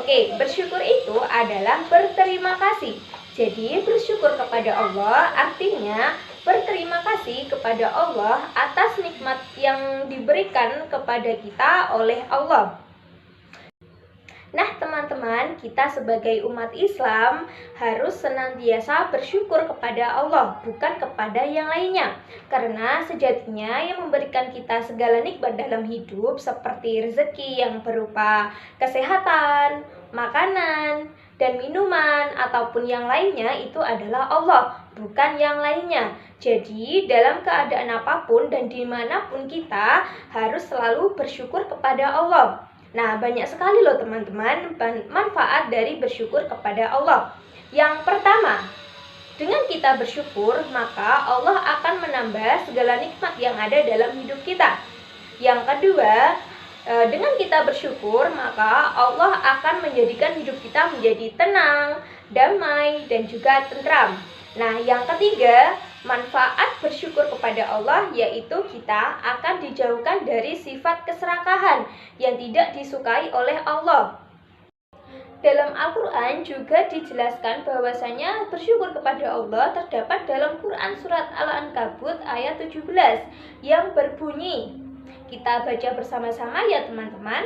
Oke, bersyukur itu adalah berterima kasih. Jadi bersyukur kepada Allah artinya berterima kasih kepada Allah atas nikmat yang diberikan kepada kita oleh Allah. Nah teman-teman, kita sebagai umat Islam harus senantiasa bersyukur kepada Allah, bukan kepada yang lainnya. Karena sejatinya yang memberikan kita segala nikmat dalam hidup seperti rezeki yang berupa kesehatan, makanan, dan minuman ataupun yang lainnya itu adalah Allah, bukan yang lainnya. Jadi dalam keadaan apapun dan dimanapun kita harus selalu bersyukur kepada Allah. Nah, banyak sekali loh teman-teman manfaat dari bersyukur kepada Allah. Yang pertama, dengan kita bersyukur, maka Allah akan menambah segala nikmat yang ada dalam hidup kita. Yang kedua, dengan kita bersyukur, maka Allah akan menjadikan hidup kita menjadi tenang, damai, dan juga tentram. Nah, yang ketiga, manfaat bersyukur kepada Allah yaitu kita akan dijauhkan dari sifat keserakahan yang tidak disukai oleh Allah. Dalam Al-Quran juga dijelaskan bahwasanya bersyukur kepada Allah terdapat dalam Quran surat Al-Ankabut ayat 17 yang berbunyi. Kita baca bersama-sama ya teman-teman.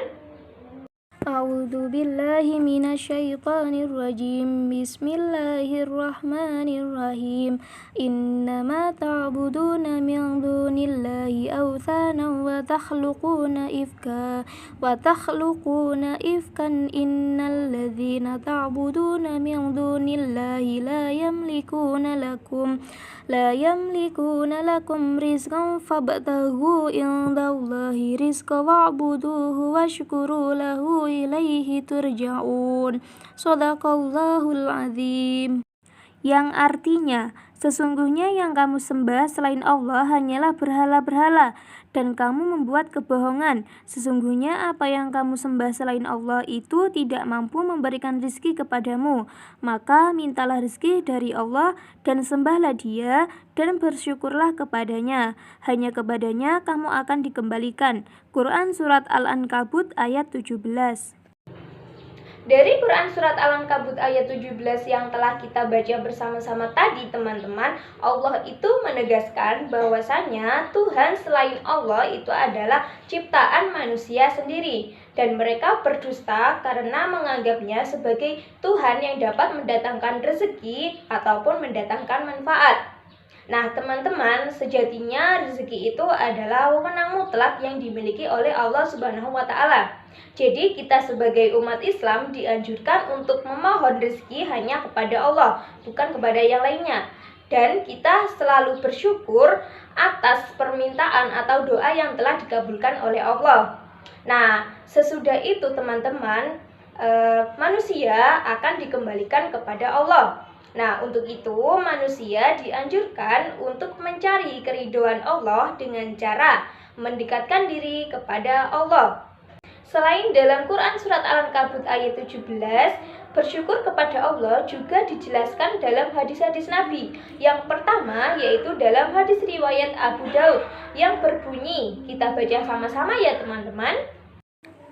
A'udzu billahi minasyaitonir rajim. Bismillahirrahmanirrahim. Innama ta'buduna min dunillahi awthanan wa takhluquna ifkan innal ladzina ta'buduna min dunillahi la yamlikuna lakum rizqan fabtaghu indallahi rizqa wa'buduhu washkuru lahu ilaihi turja'un. Shadaqallahul azim. Yang artinya, sesungguhnya yang kamu sembah selain Allah hanyalah berhala-berhala, dan kamu membuat kebohongan. Sesungguhnya apa yang kamu sembah selain Allah itu tidak mampu memberikan rizki kepadamu. Maka mintalah rizki dari Allah dan sembahlah Dia dan bersyukurlah kepadanya. Hanya kepadanya kamu akan dikembalikan. Quran Surat Al-Ankabut ayat 17. Dari Quran Surat Al-Ankabut ayat 17 yang telah kita baca bersama-sama tadi teman-teman, Allah itu menegaskan bahwasanya Tuhan selain Allah itu adalah ciptaan manusia sendiri. Dan mereka berdusta karena menganggapnya sebagai Tuhan yang dapat mendatangkan rezeki ataupun mendatangkan manfaat. Nah teman-teman, sejatinya rezeki itu adalah wewenang mutlak yang dimiliki oleh Allah Subhanahu wa Ta'ala. Jadi kita sebagai umat Islam dianjurkan untuk memohon rezeki hanya kepada Allah, bukan kepada yang lainnya. Dan kita selalu bersyukur atas permintaan atau doa yang telah dikabulkan oleh Allah. Nah, sesudah itu teman-teman, manusia akan dikembalikan kepada Allah. Nah, untuk itu manusia dianjurkan untuk mencari keridhaan Allah dengan cara mendekatkan diri kepada Allah. Selain dalam Quran Surat Al-Ankabut ayat 17, bersyukur kepada Allah juga dijelaskan dalam hadis-hadis Nabi. Yang pertama yaitu dalam hadis riwayat Abu Daud yang berbunyi, kita baca sama-sama ya teman-teman.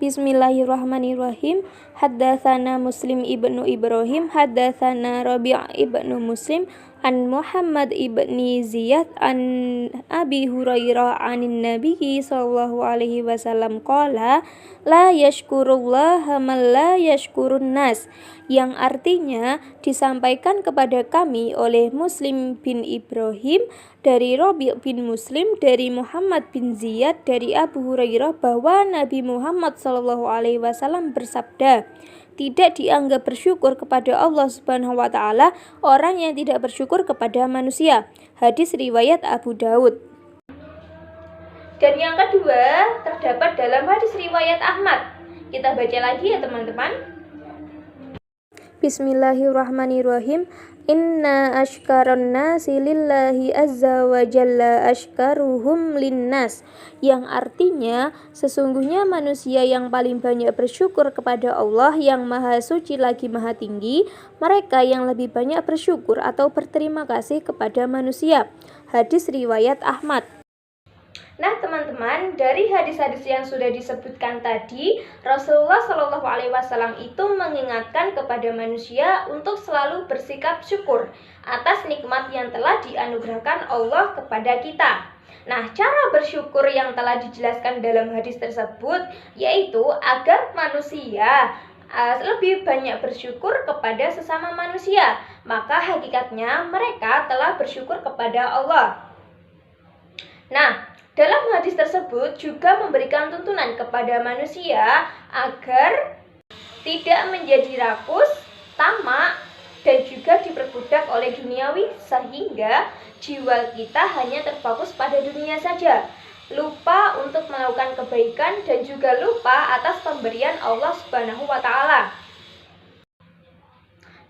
Bismillahirrahmanirrahim. Haddatsana Muslim ibnu Ibrahim, haddatsana Rabi' ibnu Muslim, an Muhammad ibni Ziyad, an Abi Hurairah anin Nabi sallallahu alaihi wasallam qala la yashkurullaha man la yashkurun nas, yang artinya disampaikan kepada kami oleh Muslim bin Ibrahim dari Rabi' bin Muslim dari Muhammad bin Ziyad dari Abu Hurairah bahwa Nabi Muhammad sallallahu alaihi wasallam bersabda, tidak dianggap bersyukur kepada Allah Subhanahu wa Ta'ala orang yang tidak bersyukur kepada manusia. Hadis riwayat Abu Daud. Dan yang kedua terdapat dalam hadis riwayat Ahmad. Kita baca lagi ya teman-teman. Bismillahirrahmanirrahim. Inna ashkaran nasi lillahi azza wa jalla ashkaruhum linnas, yang artinya sesungguhnya manusia yang paling banyak bersyukur kepada Allah yang maha suci lagi maha tinggi, mereka yang lebih banyak bersyukur atau berterima kasih kepada manusia. Hadis riwayat Ahmad. Nah teman-teman, dari hadis-hadis yang sudah disebutkan tadi, Rasulullah Shallallahu Alaihi Wasallam itu mengingatkan kepada manusia untuk selalu bersikap syukur atas nikmat yang telah dianugerahkan Allah kepada kita. Nah, cara bersyukur yang telah dijelaskan dalam hadis tersebut yaitu agar manusia lebih banyak bersyukur kepada sesama manusia. Maka hakikatnya mereka telah bersyukur kepada Allah. Nah, dalam hadis tersebut juga memberikan tuntunan kepada manusia agar tidak menjadi rakus, tamak, dan juga diperbudak oleh duniawi sehingga jiwa kita hanya terfokus pada dunia saja, lupa untuk melakukan kebaikan dan juga lupa atas pemberian Allah Subhanahu wa taala.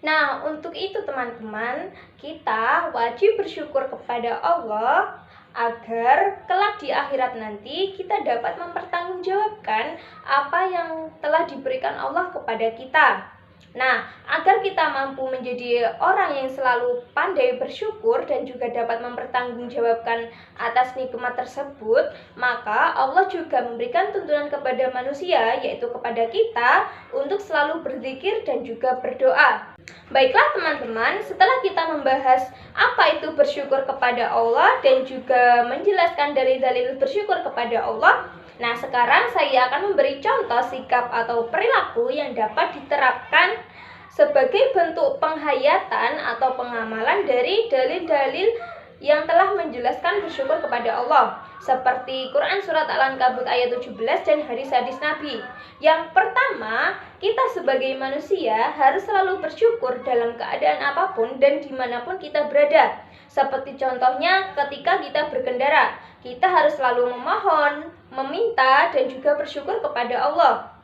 Nah, untuk itu teman-teman, kita wajib bersyukur kepada Allah agar kelak di akhirat nanti kita dapat mempertanggungjawabkan apa yang telah diberikan Allah kepada kita. Nah, agar kita mampu menjadi orang yang selalu pandai bersyukur dan juga dapat mempertanggungjawabkan atas nikmat tersebut, maka Allah juga memberikan tuntunan kepada manusia, yaitu kepada kita, untuk selalu berzikir dan juga berdoa. Baiklah teman-teman, setelah kita membahas apa itu bersyukur kepada Allah dan juga menjelaskan dalil-dalil bersyukur kepada Allah, nah sekarang saya akan memberi contoh sikap atau perilaku yang dapat diterapkan sebagai bentuk penghayatan atau pengamalan dari dalil-dalil yang telah menjelaskan bersyukur kepada Allah, seperti Quran Surat Al-Ankabut ayat 17 dan hadis-hadis Nabi. Yang pertama, kita sebagai manusia harus selalu bersyukur dalam keadaan apapun dan dimanapun kita berada. Seperti contohnya ketika kita berkendara, kita harus selalu memohon, meminta, dan juga bersyukur kepada Allah.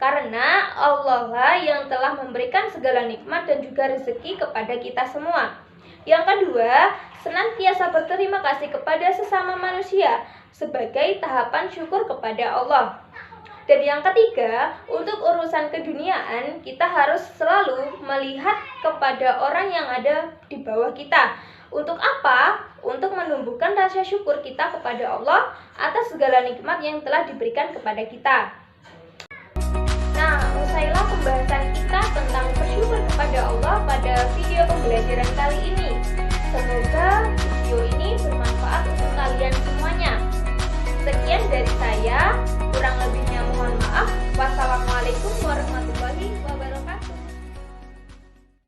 Karena Allah lah yang telah memberikan segala nikmat dan juga rezeki kepada kita semua. Yang kedua, senantiasa berterima kasih kepada sesama manusia sebagai tahapan syukur kepada Allah. Dan yang ketiga, untuk urusan keduniaan, kita harus selalu melihat kepada orang yang ada di bawah kita. Untuk apa? Untuk menumbuhkan rasa syukur kita kepada Allah atas segala nikmat yang telah diberikan kepada kita. Nah, usailah pembahasan kita tentang bersyukur kepada Allah pada video pembelajaran kali ini. Semoga video ini bermanfaat untuk kalian semuanya. Sekian dari saya, kurang lebihnya mohon